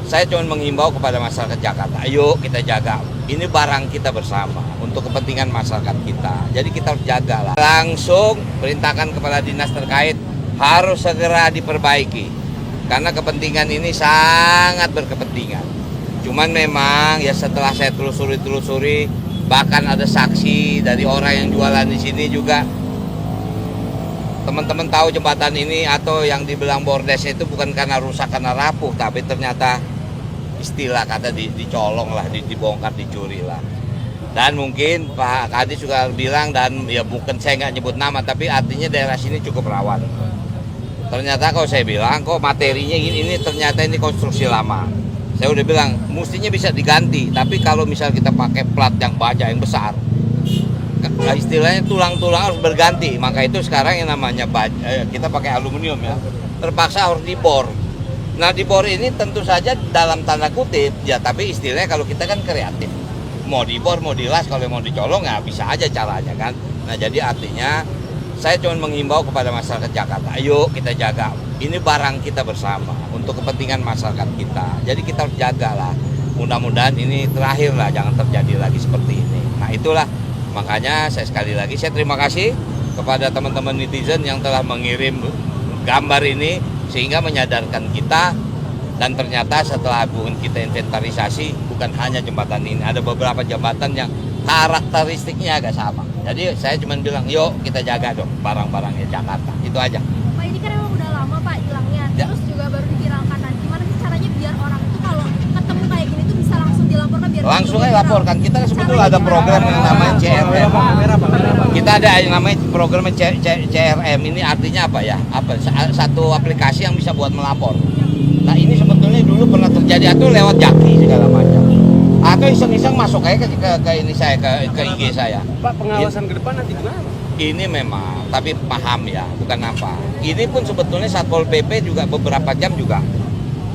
Saya cuma menghimbau kepada masyarakat Jakarta, ayo kita jaga. Ini barang kita bersama untuk kepentingan masyarakat kita. Jadi kita harus jagalah. Langsung perintahkan kepada dinas terkait harus segera diperbaiki. Karena kepentingan ini sangat berkepentingan. Cuman memang ya setelah saya telusuri, bahkan ada saksi dari orang yang jualan di sini juga. Teman-teman tahu jembatan ini atau yang dibilang bordesnya itu bukan karena rusak, karena rapuh, tapi ternyata istilah kata dicolong lah, dibongkar, dicuri lah. Dan mungkin Pak Kadis juga bilang, dan ya bukan saya nggak nyebut nama, tapi artinya daerah sini cukup rawan. Ternyata kalau saya bilang kok materinya ini ternyata ini konstruksi lama. Saya udah bilang mestinya bisa diganti, tapi kalau misal kita pakai plat yang baja yang besar, istilahnya tulang-tulang harus berganti. Maka itu sekarang yang namanya kita pakai aluminium ya, terpaksa harus dibor. Nah dibor ini tentu saja dalam tanda kutip ya, tapi istilahnya kalau kita kan kreatif, mau dibor mau dilas, kalau mau dicolong ya bisa aja caranya kan. Nah jadi artinya saya cuma menghimbau kepada masyarakat Jakarta, ayo kita jaga. Ini barang kita bersama untuk kepentingan masyarakat kita. Jadi kita harus jagalah. Mudah-mudahan ini terakhir lah, jangan terjadi lagi seperti ini. Nah itulah makanya saya sekali lagi saya terima kasih kepada teman-teman netizen yang telah mengirim gambar ini sehingga menyadarkan kita. Dan ternyata setelah kita inventarisasi bukan hanya jembatan ini, ada beberapa jembatan yang karakteristiknya agak sama. Jadi saya cuma bilang yuk kita jaga dong barang-barangnya Jakarta, itu aja. Pak ini kan emang udah lama Pak hilangnya, terus juga baru diviralkan. Nah gimana sih caranya biar orang itu kalau ketemu kayak gini tuh bisa langsung dilaporkan biar langsung aja laporkan. Kita sebetulnya ada program yang namanya CRM. Kita ada yang namanya program CRM. Ini artinya apa ya? Satu aplikasi yang bisa buat melapor. Nah ini sebetulnya dulu pernah terjadi atau lewat Jaki segala macam. Atau iseng-iseng masuk aja ke ini saya ke IG saya. Pak pengawasan ke depan nanti gimana? Ini memang, tapi paham ya, bukan apa. Ini pun sebetulnya Satpol PP juga beberapa jam juga.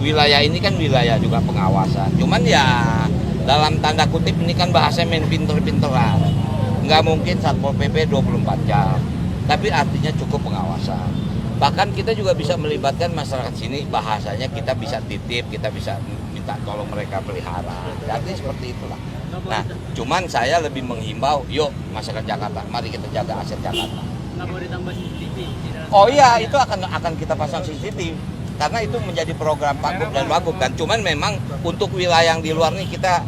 Wilayah ini kan wilayah juga pengawasan. Cuman ya dalam tanda kutip ini kan bahasanya main pinter-pinteran. Nggak mungkin Satpol PP 24 jam. Tapi artinya cukup pengawasan. Bahkan kita juga bisa melibatkan masyarakat sini, bahasanya kita bisa titip, kita bisa minta tolong mereka pelihara. Jadi seperti itulah. Nah, cuman saya lebih menghimbau, yuk masyarakat Jakarta, mari kita jaga aset Jakarta. Nggak mau ditambah CCTV? Oh iya, itu akan kita pasang CCTV. Karena itu menjadi program Pak dan Wagub kan. Cuman memang untuk wilayah yang di luar nih kita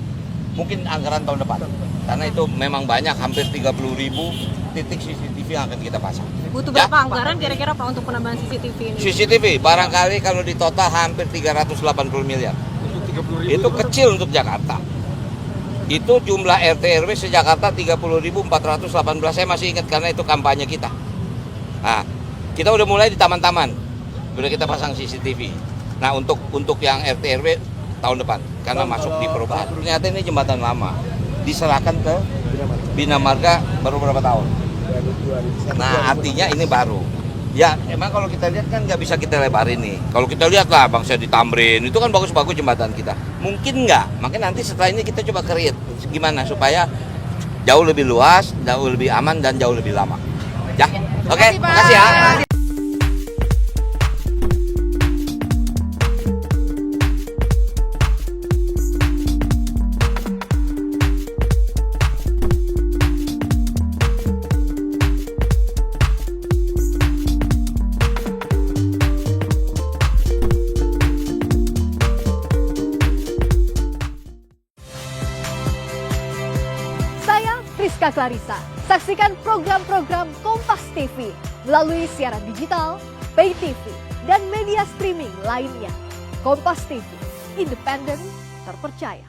mungkin anggaran tahun depan. Karena itu memang banyak, hampir 30.000 titik CCTV yang akan kita pasang. Butuh berapa anggaran kira-kira Pak untuk penambahan CCTV ini? CCTV barangkali kalau di total hampir 380 miliar. Itu kecil untuk Jakarta. Itu jumlah RT RW se-Jakarta 30.418. Saya masih ingat karena itu kampanye kita. Nah, kita udah mulai di taman-taman. Udah kita pasang CCTV. Nah, untuk yang RT RW tahun depan karena masuk di perubahan. Ternyata ini jembatan lama. Diserahkan ke Bina Marga baru berapa tahun. Nah, artinya ini baru. Ya, emang kalau kita lihat kan nggak bisa kita lebarin nih. Kalau kita lihat lah bangsa di Tamrin, itu kan bagus-bagus jembatan kita. Mungkin nggak, makanya nanti setelah ini kita coba create gimana supaya jauh lebih luas, jauh lebih aman, dan jauh lebih lama. Ya, oke, makasih ya. Saya Priska Clarissa. Saksikan program-program Kompas TV melalui siaran digital, pay TV, dan media streaming lainnya. Kompas TV, independen, terpercaya.